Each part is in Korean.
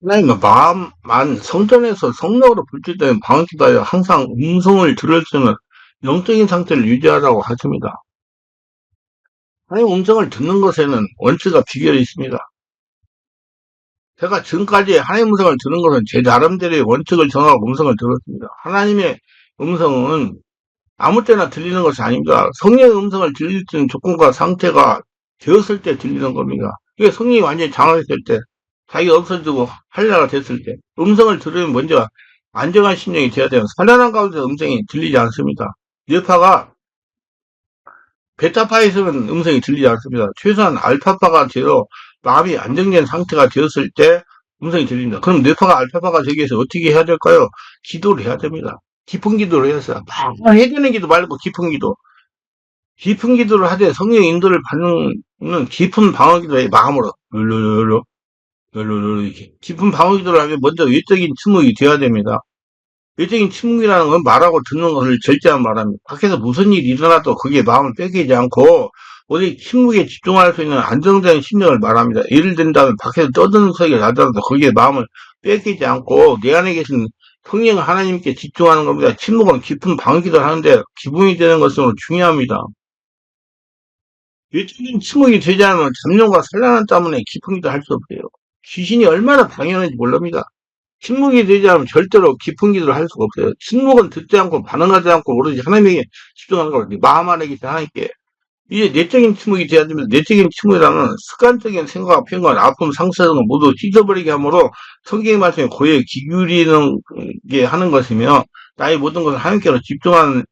하나님은 마음만 성전에서 성령으로 불출되는 방언기도하여 항상 음성을 들을 수 있는 영적인 상태를 유지하라고 하십니다. 하나님 음성을 듣는 것에는 원칙과 비결이 있습니다. 제가 지금까지 하나님 음성을 들은 것은 제 나름대로의 원칙을 정하고 음성을 들었습니다. 하나님의 음성은 아무 때나 들리는 것이 아닙니다. 성령의 음성을 들릴 수 있는 조건과 상태가 되었을 때 들리는 겁니다. 이게 성령이 완전히 장악했을 때, 자기가 없어지고 한량가 됐을 때, 음성을 들으면 먼저 안정한 심령이 되어야 돼요. 산란한 가운데 음성이 들리지 않습니다. 뇌파가 베타파에 있으면 음성이 들리지 않습니다. 최소한 알파파가 되어 마음이 안정된 상태가 되었을 때 음성이 들립니다. 그럼 뇌파가 알파파가 되기 위해서 어떻게 해야 될까요? 기도를 해야 됩니다. 깊은 기도를 해서 막 해주는 기도 말고 깊은 기도. 깊은 기도를 하되 성령의 인도를 받는 깊은 방어 기도의 마음으로 이렇게 깊은 방어 기도를 하면 먼저 외적인 침묵이 되어야 됩니다. 외적인 침묵이라는 건 말하고 듣는 것을 절제한 말합니다. 밖에서 무슨 일이 일어나도 거기에 마음을 뺏기지 않고 오직 침묵에 집중할 수 있는 안정된 심령을 말합니다. 예를 든다면 밖에서 떠드는 소리가 나더라도 거기에 마음을 뺏기지 않고 내 안에 계신 성령 하나님께 집중하는 겁니다. 침묵은 깊은 방기도를 하는데 기분이 되는 것으로 중요합니다. 외적인 침묵이 되지 않으면 잡념과 산란함 때문에 깊은 기도 할 수 없어요. 귀신이 얼마나 방해하는지 모릅니다. 침묵이 되지 않으면 절대로 깊은 기도를 할 수가 없어요. 침묵은 듣지 않고 반응하지 않고 오로지 하나님에게 집중하는 거거든요. 마음 안에 계신 하나님께. 이제 내적인 침묵이 돼야 됩니다. 내적인 침묵이라는 습관적인 생각과 편견, 아픔, 상처 등을 모두 찢어버리게 하므로 성경의 말씀에 고에 기울이는 게 하는 것이며 나의 모든 것을 하나님께로 집중하며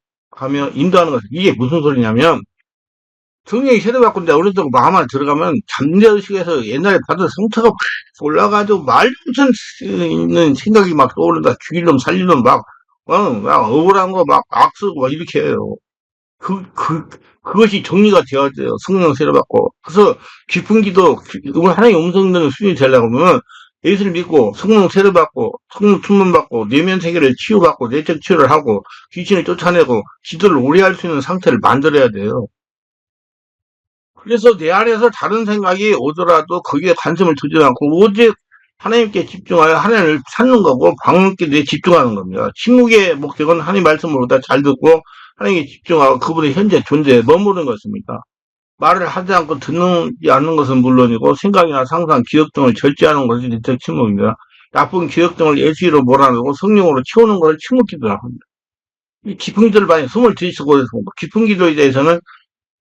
인도하는 것. 이게 무슨 소리냐면 성령이 세례받고 이제 어느 정도 마음 안에 들어가면 잠재의식에서 옛날에 받은 상처가 팍 올라가지고 말도 못할 수 있는 생각이 막 떠오른다. 죽일 놈, 살릴 놈 막, 막 억울한 거 막 악쓰고 막 이렇게 해요. 그것이 정리가 되어야 돼요. 성령 세례받고. 그래서 깊은 기도, 하나님 음성 듣는 수준이 되려고 하면 예수를 믿고 성령 세례받고 성령 충만받고 내면 세계를 치유받고 내적 치유를 하고 귀신을 쫓아내고 기도를 오래 할 수 있는 상태를 만들어야 돼요. 그래서 내 안에서 다른 생각이 오더라도 거기에 관심을 두지 않고 오직 하나님께 집중하여 하나님을 찾는 거고 방문께 내 집중하는 겁니다. 침묵의 목적은 하나님 말씀을 보다 잘 듣고 하나님께 집중하고 그분의 현재 존재에 머무르는 것입니다. 말을 하지 않고 듣지 않는 것은 물론이고 생각이나 상상, 기억 등을 절제하는 것이 내적 침묵입니다. 나쁜 기억 등을 예시로 몰아내고 성령으로 채우는 것을 침묵기도라고 합니다. 이 깊은 기도를 많이 숨을 들이쉬고 깊은 기도에 대해서는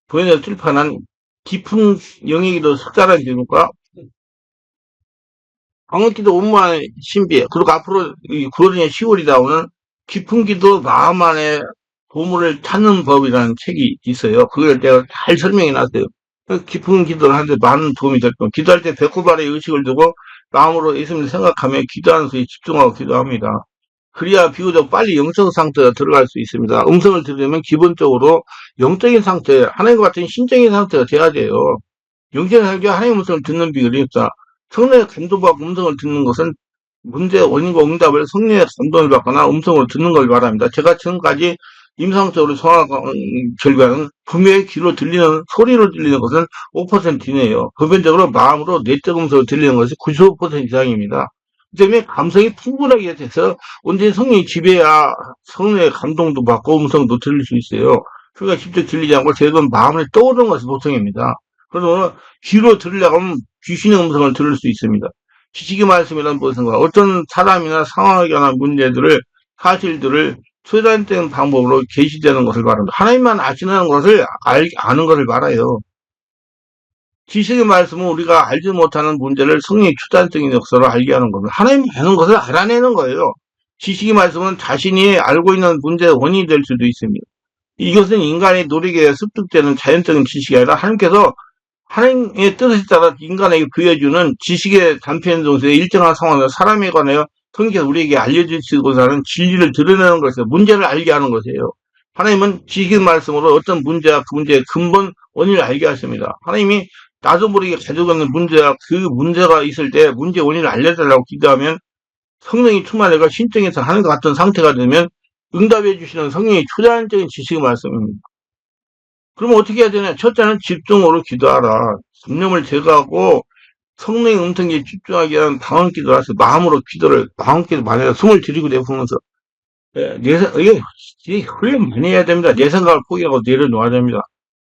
보현에서 출판한 깊은 영역이도 석자라는 제목과 광역기도 온무한 신비해. 그리고 앞으로 9월이냐 10월이다 오는 깊은 기도 마음 안에 보물을 찾는 법이라는 책이 있어요. 그걸 내가 잘 설명해 놨어요. 깊은 기도를 하는데 많은 도움이 될 겁니다. 기도할 때 배꼽 아래 의식을 두고 마음으로 예수님을 생각하며 기도하는 것에 집중하고 기도합니다. 그래야 비교적 빨리 영적 상태가 들어갈 수 있습니다. 음성을 들으면 기본적으로 영적인 상태, 하나님과 같은 신적인 상태가 돼야 돼요. 영적인 상태가 하나님의 음성을 듣는 비결이 있다. 성령의 감동받고 음성을 듣는 것은 문제의 원인과 응답을 성령의 감동을 받거나 음성으로 듣는 걸 말합니다. 제가 지금까지 임상적으로 정확한 결과는 분명히 귀로 들리는, 소리로 들리는 것은 5% 이내에요. 보편적으로 마음으로 내적 음성을 들리는 것이 95% 이상입니다. 그 때문에 감성이 풍부하게 돼서 온전히 성령이 지배해야 성령의 감동도 받고 음성도 들릴 수 있어요. 그러니까 직접 들리지 않고 제건 마음을 떠오르는 것이 보통입니다. 그러면 귀로 들으려고 하면 귀신의 음성을 들을 수 있습니다. 지식의 말씀이란 무엇인가? 어떤 사람이나 상황에 관한 문제들을, 사실들을 초단된 방법으로 계시되는 것을 말합니다. 하나님만 아시는 것을 아는 것을 말아요. 지식의 말씀은 우리가 알지 못하는 문제를 성령의 초단적인 역사로 알게 하는 겁니다. 하나님 아는 것을 알아내는 거예요. 지식의 말씀은 자신이 알고 있는 문제의 원인이 될 수도 있습니다. 이것은 인간의 노력에 습득되는 자연적인 지식이 아니라 하나님께서 하나님의 뜻에 따라 인간에게 부여주는 지식의 단편성서의 일정한 상황에서 사람에 관하여 성경에서 우리에게 알려주시고자 하는 진리를 드러내는 것이에요. 문제를 알게 하는 것이에요. 하나님은 지식의 말씀으로 어떤 문제와 그 문제의 근본 원인을 알게 하십니다. 하나님이 나도 모르게 가지고 있는 문제와 그 문제가 있을 때 문제 원인을 알려달라고 기도하면 성령이 충만해가 신정에서 하는 것 같은 상태가 되면 응답해 주시는 성령의 초자연적인 지식의 말씀입니다. 그러면 어떻게 해야 되냐? 첫째는 집중으로 기도하라. 잡념을 제거하고 성령의 음성에 집중하기 위한 방언기도를 하세요. 마음으로 기도를, 방언기도 많이 해서 숨을 들이고 내쉬면서, 예, 이게 훈련 많이 해야 됩니다. 내 생각을 포기하고 내려놓아야 됩니다.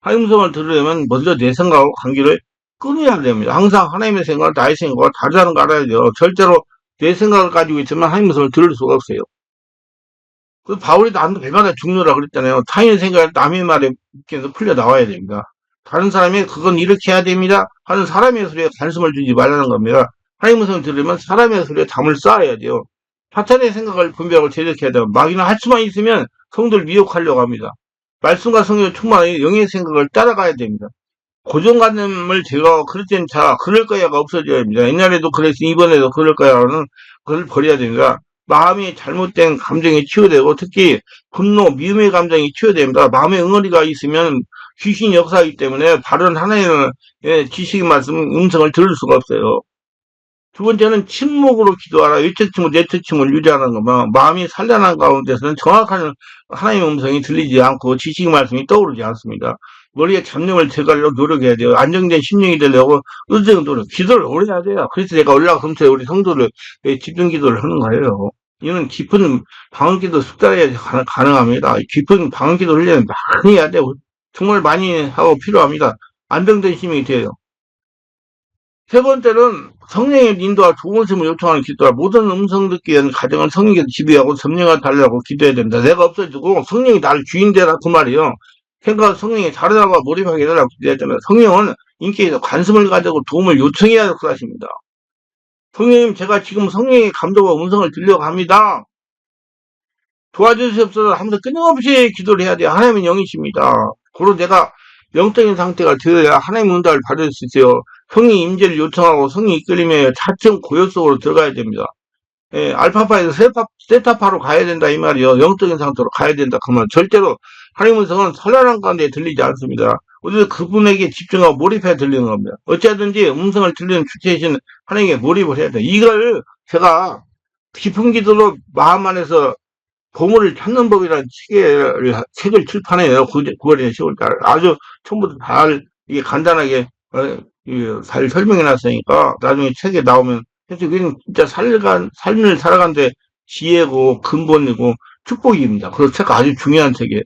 하나님 음성을 들으려면 먼저 내 생각하고 관계를 끊어야 됩니다. 항상 하나님의 생각과 나의 생각과 다르다는 걸 알아야 돼요. 절대로 내 생각을 가지고 있으면 하나님 음성을 들을 수가 없어요. 그 바울이 얼마나 중요라 그랬잖아요. 타인의 생각을 남의 말에 묶여서 풀려 나와야 됩니다. 다른 사람이 그건 이렇게 해야 됩니다 하는 사람의 소리에 관심을 주지 말라는 겁니다. 하나님 음성을 들으면 사람의 소리에 담을 쌓아야 돼요. 사탄의 생각을 분별하고 제적해야 돼요. 막이나 할 수만 있으면 성도를 미혹하려고 합니다. 말씀과 성령의 충만하게 영의 생각을 따라가야 됩니다. 고정관념을 제거하고 그럴 땐 자, 그럴 거야가 없어져야 합니다. 옛날에도 그랬으니 이번에도 그럴 거야는 그걸 버려야 됩니다. 마음이 잘못된 감정이 치유되고 특히 분노, 미움의 감정이 치유됩니다. 마음에 응어리가 있으면 귀신이 역사하기 때문에 바른 하나님의 지식의 말씀, 음성을 들을 수가 없어요. 두 번째는 침묵으로 기도하라. 일체침묵, 내체침묵을 유지하는 것만. 마음이 산란한 가운데서는 정확한 하나님의 음성이 들리지 않고 지식의 말씀이 떠오르지 않습니다. 머리에 잡념을 제거하려고 노력해야 돼요. 안정된 심령이 되려고 의정 노력, 기도를 오래 해야 돼요. 그래서 제가 올라가면서 우리 성도를 집중 기도를 하는 거예요. 이는 깊은 방언기도 숙달해야 가능합니다. 깊은 방언기도 훈련을 많이 해야 돼요. 정말 많이 하고 필요합니다. 안정된 심령이 돼요. 세 번째는 성령의 인도와 도우심을 요청하는 기도라. 모든 음성 듣기 위한 가정은 성령께서 지배하고 성령과 달라고 기도해야 된다. 내가 없어지고 성령이 나를 주인 되라 그 말이에요. 생각 성령이 다르다고 몰입하게 해달라고 기도해야 된다. 성령은 인격에서 관심을 가지고 도움을 요청해야 할 것입니다. 성령님, 제가 지금 성령의 감동과 음성을 들려고 합니다. 도와주시옵소서 하면서 끊임없이 기도를 해야 돼요. 하나님은 영이십니다. 그리고 내가 영적인 상태가 되어야 하나님의 응답을 받을 수 있어요. 성령 임재를 요청하고 성령 이끌림에 차츰 고요 속으로 들어가야 됩니다. 예, 알파파에서 세타파로 가야 된다 이 말이요. 영적인 상태로 가야 된다 그 말. 절대로 하나님의 성은 선란한 가운데 들리지 않습니다. 우리도 그분에게 집중하고 몰입해 들리는 겁니다. 어찌하든지 음성을 들리는 주체이신 하나님에게 몰입을 해야 돼요. 이걸 제가 깊은 기도로 마음 안에서 보물을 찾는 법이라는 책을 출판해요. 9월에 10월달. 아주 처음부터 잘, 이게 간단하게, 잘 설명해 놨으니까, 나중에 책에 나오면, 그래서 이건 진짜 삶을 살아가는데 지혜고, 근본이고, 축복입니다. 그래서 책 아주 중요한 책이에요.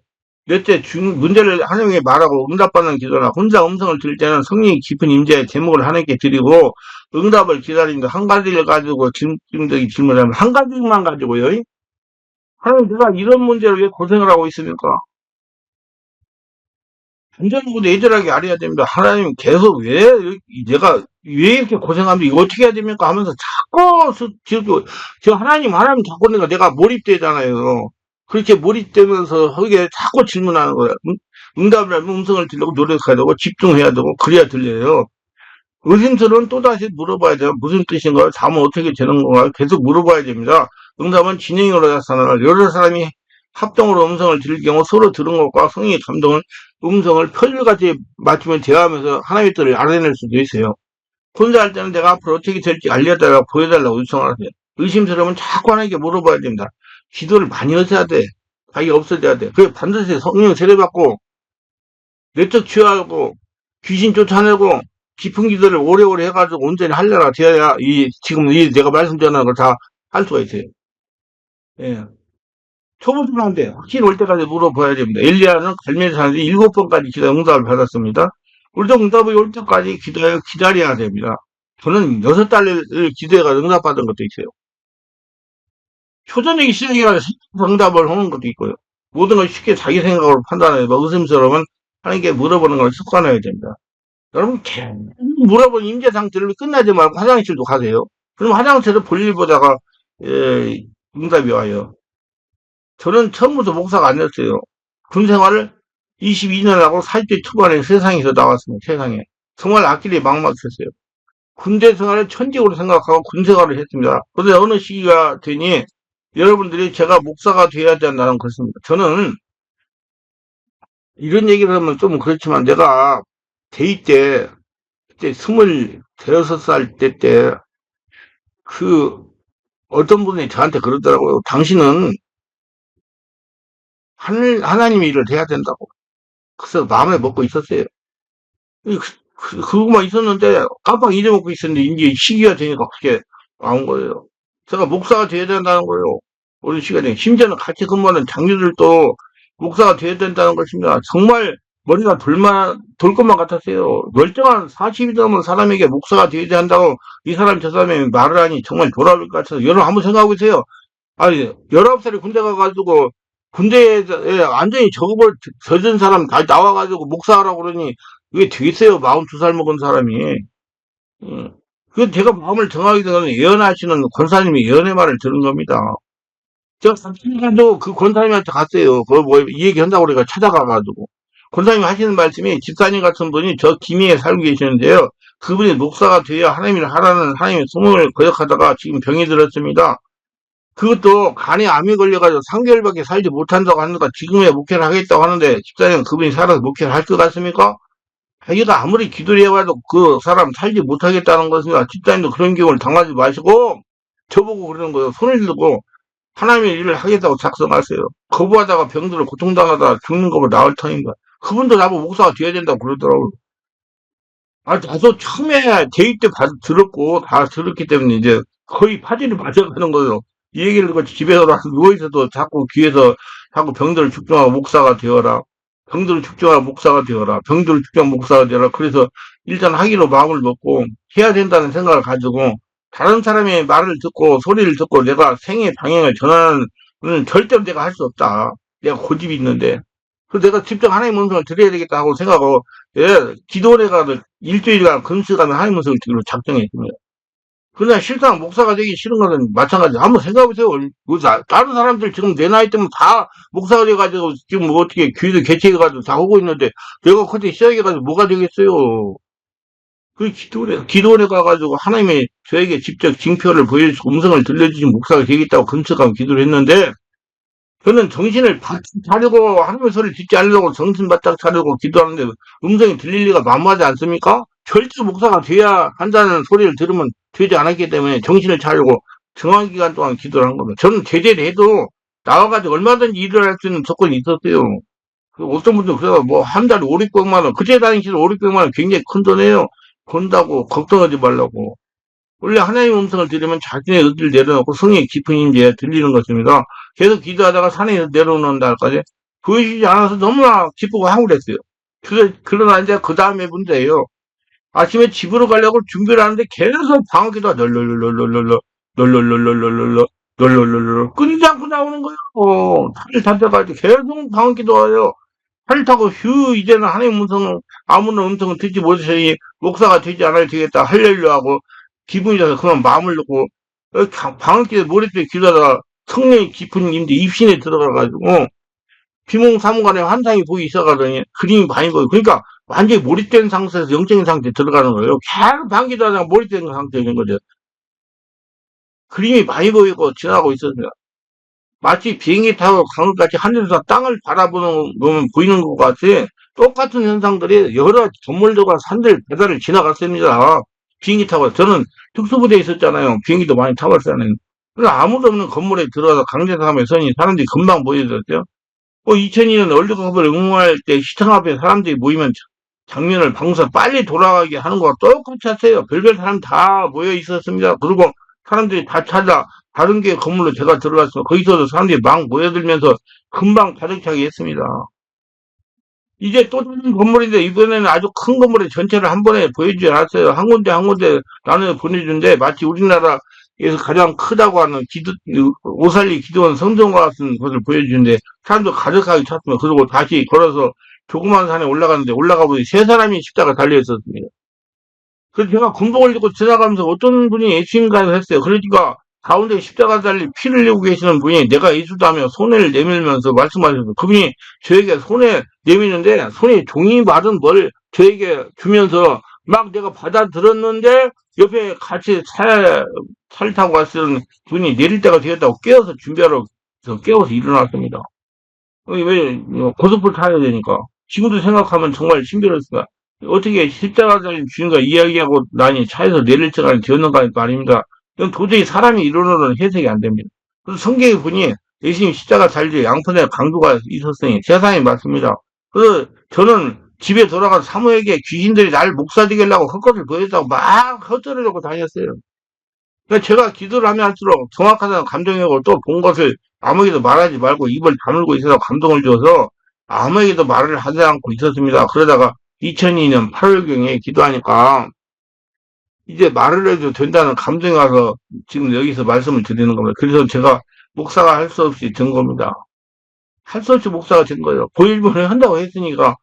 넷째, 문제를 하나님에게 말하고 응답받는 기도나 혼자 음성을 들을 때는 성령이 깊은 임재의 제목을 하나님께 드리고, 응답을 기다립니다. 한 가지를 가지고 질문하면 한 가지만 가지고요. 하나님, 내가 이런 문제를 왜 고생을 하고 있습니까? 완전히 내절하게 알아야 됩니다. 하나님 계속 내가 왜 이렇게 고생합니까? 이거 어떻게 해야 됩니까? 하면서 자꾸, 하나님 자꾸 내가 몰입되잖아요. 그렇게 몰입되면서 거기에 자꾸 질문하는 거야. 응답을 하면 음성을 들려고 노력해야 되고, 집중해야 되고, 그래야 들려요. 의심스러운 또다시 물어봐야 돼요. 무슨 뜻인가요? 잠은 어떻게 되는 건가요? 계속 물어봐야 됩니다. 응답은 진행으로 나타나라. 여러 사람이 합동으로 음성을 들을 경우 서로 들은 것과 성령의 감동을 음성을 퍼즐같이 맞추면 대화하면서 하나님의 뜻을 알아낼 수도 있어요. 혼자 할 때는 내가 앞으로 어떻게 될지 알려달라고 보여달라고 요청하세요. 의심스러우면 자꾸 하나님께 물어봐야 됩니다. 기도를 많이 하셔야 돼. 자기 없어져야 돼. 그래 반드시 성령 세례받고 내적 치유하고 귀신 쫓아내고 깊은 기도를 오래오래 해가지고 온전히 하려나 되어야 지금 내가 말씀 전하는 걸 다 할 수가 있어요. 예. 초보자는 안 돼. 확실히 올 때까지 물어봐야 됩니다. 엘리야는 갈멜 산에서 7번까지 기도 응답을 받았습니다. 우리도 응답이 올 때까지 기다려야 됩니다. 저는 6달을 기도해가 응답받은 것도 있어요. 초저녁이 시작해가지고 응답을 하는 것도 있고요. 모든 걸 쉽게 자기 생각으로 판단해서 의심스러우면 하나님께 물어보는 걸 습관해야 됩니다. 여러분 계속 물어본 임재 상태를 끝나지 말고 화장실도 가세요. 그럼 화장실을 볼일 보다가 응답이 와요. 저는 처음부터 목사가 아니었어요. 군 생활을 22년 하고 40대 초반에 세상에서 나왔습니다. 세상에. 정말 앞길이 막막했어요. 군대 생활을 천직으로 생각하고 군 생활을 했습니다. 그런데 어느 시기가 되니 여러분들이 제가 목사가 돼야 된다는 것입니다. 저는 이런 얘기를 하면 좀 그렇지만 내가 대입 때 그때 26살 때 어떤 분이 저한테 그러더라고요. 당신은 하나님 일을 해야 된다고. 그래서 마음에 먹고 있었어요. 그거만 있었는데 깜빡 잊어먹고 있었는데 이제 시기가 되니까 그게 나온 거예요. 제가 목사가 돼야 된다는 거예요. 어린 시간에. 심지어는 같이 근무하는 장교들도 목사가 돼야 된다는 것입니다. 정말 머리가 돌 것만 같았어요. 멀쩡한 40이 넘은 사람에게 목사가 돼야 한다고 이 사람 저 사람이 말을 하니 정말 돌아올 것 같아서 여러분 한번 생각해 보세요. 아니, 19살에 군대 가가지고, 군대에 완전히 적응을 젖은 사람 다 나와가지고 목사하라고 그러니, 이게 되겠어요. 42살 먹은 사람이. 음. 그 제가 마음을 정하게 되는 예언하시는 권사님이 예언의 말을 들은 겁니다. 제가 삼촌도 그 권사님한테 갔어요. 이 얘기 한다고 그래가 찾아가가지고. 권사님 하시는 말씀이 집사님 같은 분이 저 김해에 살고 계시는데요. 그분이 목사가 되어 하나님을 하라는 하나님의 소명을 거역하다가 지금 병이 들었습니다. 그것도 간에 암이 걸려가지고 3개월밖에 살지 못한다고 하니까 지금에 목회를 하겠다고 하는데 집사님 그분이 살아서 목회를 할 것 같습니까? 자기가 아무리 기도를 해봐도 그 사람 살지 못하겠다는 것입니다. 집사님도 그런 경우를 당하지 마시고 저보고 그러는 거예요. 손을 들고 하나님의 일을 하겠다고 작성하세요. 거부하다가 병들어 고통당하다 죽는 것보다 나을 터인가. 그분도 나보고 목사가 돼야 된다고 그러더라고요. 아, 나도 처음에 대입 때 들었고 다 들었기 때문에 이제 거의 파지를 맞아가는 거예요. 이 얘기를 듣고 집에서 누워있어도 자꾸 귀에서 자꾸 병들을 축정하고 목사가 되어라. 병들을 축정하고 목사가 되어라. 병들을 축정하고 목사가 되어라. 그래서 일단 하기로 마음을 먹고 해야 된다는 생각을 가지고 다른 사람의 말을 듣고 소리를 듣고 내가 생의 방향을 전하는 건 절대로 내가 할 수 없다. 내가 고집이 있는데. 그래서 내가 직접 하나님의 음성을 드려야 되겠다 하고 생각하고 예, 기도원에 일주일간 금식하면 하나님 음성을 듣기로 작정했습니다. 그러나 실상 목사가 되기 싫은 거는 마찬가지. 한번 생각해보세요. 다른 사람들 지금 내 나이 때면 다 목사가 돼가지고 지금 뭐 어떻게 교회도 개최해가지고 다 하고 있는데 내가 그때 시작해가지고 뭐가 되겠어요. 그 기도원에 가가지고 하나님의 저에게 직접 징표를 보여주시고 음성을 들려주신 목사가 되겠다고 금식하고 기도를 했는데 저는 정신을 바짝 차리고 하나님의 소리를 듣지 않으려고 정신 바짝 차리고 기도하는데 음성이 들릴 리가 만무하지 않습니까? 절대 목사가 돼야 한다는 소리를 들으면 되지 않았기 때문에 정신을 차리고 정한 기간 동안 기도를 한 겁니다. 저는 제대로 해도 나와가지고 얼마든지 일을 할 수 있는 조건이 있었어요. 어떤 분들 그래서 뭐 한 달에 5, 600만 원, 그때 당시에 5, 600만 원 굉장히 큰 돈이에요. 번다고 걱정하지 말라고. 원래 하나님의 음성을 들으면 자신의 의지를 내려놓고 성의 깊은 임재에 들리는 것입니다. 계속 기도하다가 산에 내려오는 날까지 보이시지 않아서 너무나 기쁘고 황홀했어요. 그러나 이제 그 다음에 문제예요. 아침에 집으로 가려고 준비를 하는데 계속 방학기도가 널널널널널널 널널널널널널 널널널널 끊이지 않고 나오는 거예요. 팔을 다쳐가지고 계속 방학기도 와요. 팔 타고 휴 이제는 하나님 음성을 아무런 음성을 듣지 못하니 목사가 되지 않아야 되겠다 할렐루야 하고 기분이 나서 그만 마음을 놓고 방학기에 머릿속에 기도하다가 성령이 깊은 임대 입신에 들어가가지고 비몽사몽간에 환상이 보이기 시작하더니 그림이 많이 보여요. 그러니까 완전히 몰입된 상태에서 영적인 상태에 들어가는 거예요. 계속 방기도 하다가 몰입된 상태에 있는 거죠. 그림이 많이 보이고 지나가고 있었습니다. 마치 비행기 타고 강을같이 하늘에서 땅을 바라보는 보면 보이는 것 같이 똑같은 현상들이 여러 건물들과 산들 배달을 지나갔습니다. 비행기 타고 저는 특수부대에 있었잖아요. 비행기도 많이 타봤잖아요. 그래서 아무도 없는 건물에 들어가서 강제상함에 서니 사람들이 금방 모여들었죠. 2002년 월드컵을 응원할 때 시청 앞에 사람들이 모이면 장면을 방송 빨리 돌아가게 하는 거와 똑같이 했어요. 별별 사람 다 모여 있었습니다. 그리고 사람들이 다 찾아 다른 게 건물로 제가 들어갔어. 거기서도 사람들이 막 모여들면서 금방 가득 차게 했습니다. 이제 또 다른 건물인데 이번에는 아주 큰 건물의 전체를 한 번에 보여주지 않았어요. 한 군데 한 군데 나눠 보내주는데 마치 우리나라에서 가장 크다고 하는 오살리 기도원 성전과 같은 것을 보여주는데 사람도 가득하게 찼습니다. 그리고 다시 걸어서 조그만 산에 올라가는데 올라가보니 세 사람이 십자가 달려 있었습니다. 그래서 제가 군복을 입고 지나가면서 어떤 분이 예수인가를 했어요. 그러니까 가운데 십자가 달린 피를 흘리고 계시는 분이 내가 예수다며 손을 내밀면서 말씀하셨어요. 그분이 저에게 손에 내미는데 손에 종이 마른 뭘 저에게 주면서 막 내가 받아들었는데 옆에 같이 차를 타고 갔던 분이 내릴 때가 되었다고 깨워서 준비하러 깨워서 일어났습니다. 왜 고속불 타야 되니까. 지금도 생각하면 정말 신비로웠습니다. 어떻게 십자가 달린 주인과 이야기하고 나니 차에서 내릴 시간이 되었는가 말입니다. 이건 도저히 사람이 이론으로는 해석이 안 됩니다. 그래서 성경에 보니 예수님 십자가 달리 양편에 강도가 있었으니 세상이 맞습니다. 그래서 저는 집에 돌아가서 사모에게 귀신들이 날 목사 되게 하려고 헛것을 보였다고 막 헛소리하고 다녔어요. 그러니까 제가 기도를 하면 할수록 정확하다는 감동이 오고 또 본 것을 아무에게도 말하지 말고 입을 다물고 있어서 감동을 줘서 아무에게도 말을 하지 않고 있었습니다. 그러다가 2002년 8월경에 기도하니까 이제 말을 해도 된다는 감동이 와서 지금 여기서 말씀을 드리는 겁니다. 그래서 제가 목사가 할 수 없이 된 겁니다. 할 수 없이 목사가 된 거예요. 보일본을 한다고 했으니까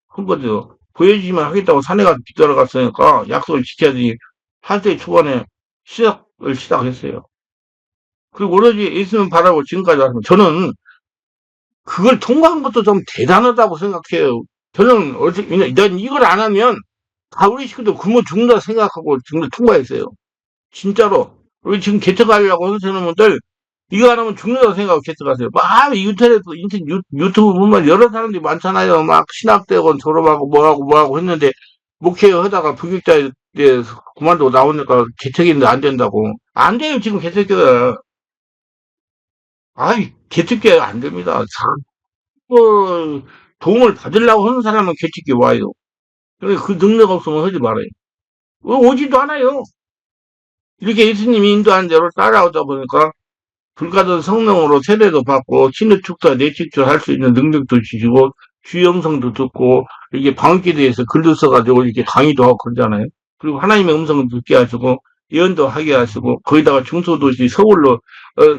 한 거죠. 보여주기만 하겠다고 산에 가서 기도하러 갔으니까 약속을 지켜야 되니 8세 초반에 시작했어요. 그리고 오로지 예수님 바라고 지금까지 왔습니다. 저는 그걸 통과한 것도 좀 대단하다고 생각해요. 저는 어떻게, 난 이걸 안 하면 다 우리 식구들 굶어 죽는다 생각하고 지금 통과했어요. 진짜로. 우리 지금 개척하려고 하시는 분들 이거 안 하면 죽는다고 생각하고 개척하세요. 막 유튜브 보면 여러 사람들이 많잖아요. 막 신학대학원 졸업하고 뭐하고 했는데 목회 하다가 부격자에 그만두고 나오니까 개척인데 안 된다고. 안 돼요, 지금 개척교회. 아이, 개척교회 안 됩니다. 자꾸 도움을 받으려고 하는 사람은 개척교회 와요. 그러니까 그 능력 없으면 하지 말아요. 오지도 않아요. 이렇게 예수님이 인도한 대로 따라오다 보니까 불가던 성령으로 세례도 받고 친의 축사 내식주 할 수 있는 능력도 주시고 주영성도 듣고 이게 방귀대에서 글도 써가지고 이렇게 강의도 하고 그러잖아요. 그리고 하나님의 음성을 듣게 하시고 예언도 하게 하시고 거기다가 중소도시 서울로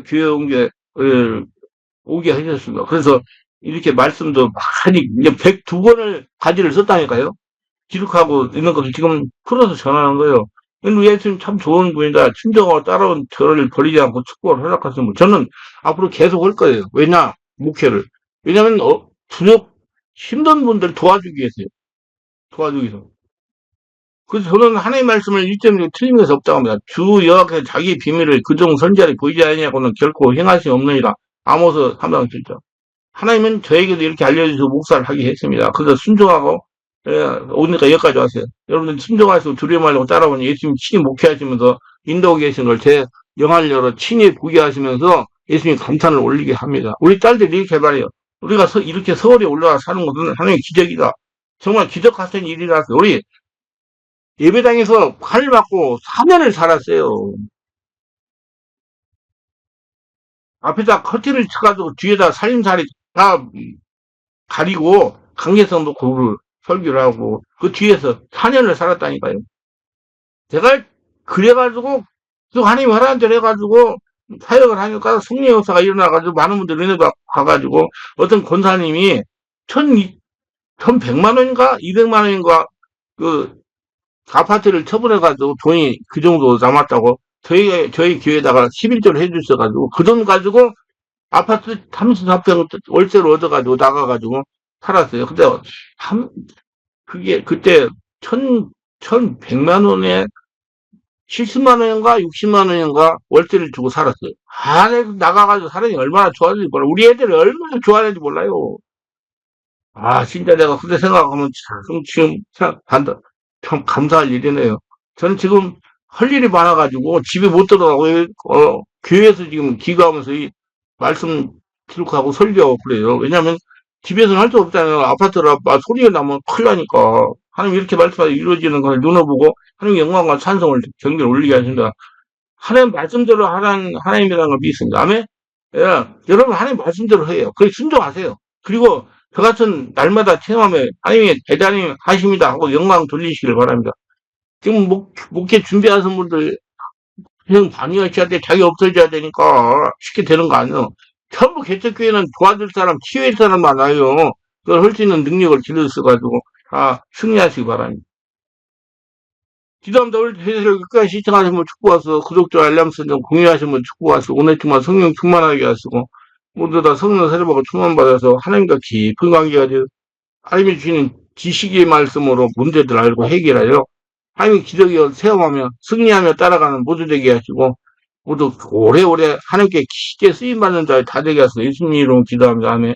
교회 오게 하셨습니다. 그래서 이렇게 말씀도 많이 이제 102번을 가지를 썼다니까요. 기록하고 있는 것을 지금 풀어서 전하는 거예요. 근데 예수님 참 좋은 분이다. 친정하고 따라온 저를 버리지 않고 축복을 허락하시면 저는 앞으로 계속 할 거예요. 왜냐? 목회를. 왜냐면 부족 힘든 분들 도와주기 위해서요. 도와주기 위해서. 그래서 저는 하나님의 말씀을 1.1 틀린 것이 없다고 합니다. 주 여호와께서 자기의 비밀을 그종 선지자를 보이지 아니하고는 결코 행하시 없느니라. 아모스 3장 7절. 하나님은 저에게도 이렇게 알려주시고 목사를 하게 했습니다. 그래서 순종하고 오니까 여기까지 왔어요. 여러분들 순종하시고 두려움 말고 따라오니 예수님 친히 목회하시면서 인도하고 계신 걸 제 영화를 열어 친히 보게 하시면서 예수님 감탄을 올리게 합니다. 우리 딸들이 이렇게 말해요. 우리가 이렇게 서울에 올라와 사는 것은 하나님의 기적이다. 정말 기적 같은 일이라서 우리 예배당에서 칼을 맞고 4년을 살았어요. 앞에다 커튼을 쳐가지고 뒤에다 살림살이 다 가리고 강제성 놓고 설교를 하고 그 뒤에서 4년을 살았다니까요. 제가 그래가지고 또 하나님 하라는 대로 해가지고 사역을 하니까 승리 역사가 일어나가지고 많은 분들이 은혜 가가지고 어떤 권사님이 천백만 원인가 200만 원인가 그 아파트를 처분해가지고 돈이 그 정도 남았다고 저희 교회에다가 11조를 해주셔가지고 그 돈 가지고 아파트 34평 월세로 얻어가지고 나가가지고 살았어요. 근데 그게 그때 천백만 원에 70만 원인가 60만 원인가 월세를 주고 살았어요. 안에 나가가지고 사람이 얼마나 좋아하는지 몰라. 우리 애들이 얼마나 좋아하는지 몰라요. 아, 진짜 내가 그때 생각하면 참 지금 생각한다. 참 감사할 일이네요. 저는 지금 할 일이 많아가지고 집에 못 들어가고 교회에서 지금 기도하면서 이 말씀 기록하고 설교하고 그래요. 왜냐면 집에서는 할 수 없잖아요. 아파트라 소리가 나면 큰일 나니까. 하나님 이렇게 말씀하시 이루어지는 것을 눈을 보고 하나님 영광과 찬송을 경계를 올리게 하신다. 하나님 말씀대로 하나님이라는 걸 믿습니다. 아멘? 예, 여러분 하나님 말씀대로 해요. 그래 순종하세요. 그리고 저 같은 날마다 체험하며 하나님이 대단히 하십니다 하고 영광 돌리시길 바랍니다. 지금 목회 준비하신 분들 형 방해하셔야 돼. 자기 없어져야 되니까 쉽게 되는 거 아니에요. 전부 개척교회는 도와줄 사람, 치유할 사람 많아요. 그걸 할 수 있는 능력을 길러서가지고 승리하시기 바랍니다. 기도합니다. 오늘 회사를 끝까지 시청하시면 축복하시고 구독자 알람 설정 공유하시면 축복하시고 오늘 정말 성령 충만하게 하시고 모두 다 성령 세례받고 충만받아서 하나님과 깊은 관계가 되어 하나님이 주시는 지식의 말씀으로 문제들 알고 해결하여 하나님의 기적을 체험하며 승리하며 따라가는 모두 되게 하시고 모두 오래오래 하나님께 깊게 쓰임받는 자에 다 되게 하소서 예수님 이름으로 기도합니다. 아멘.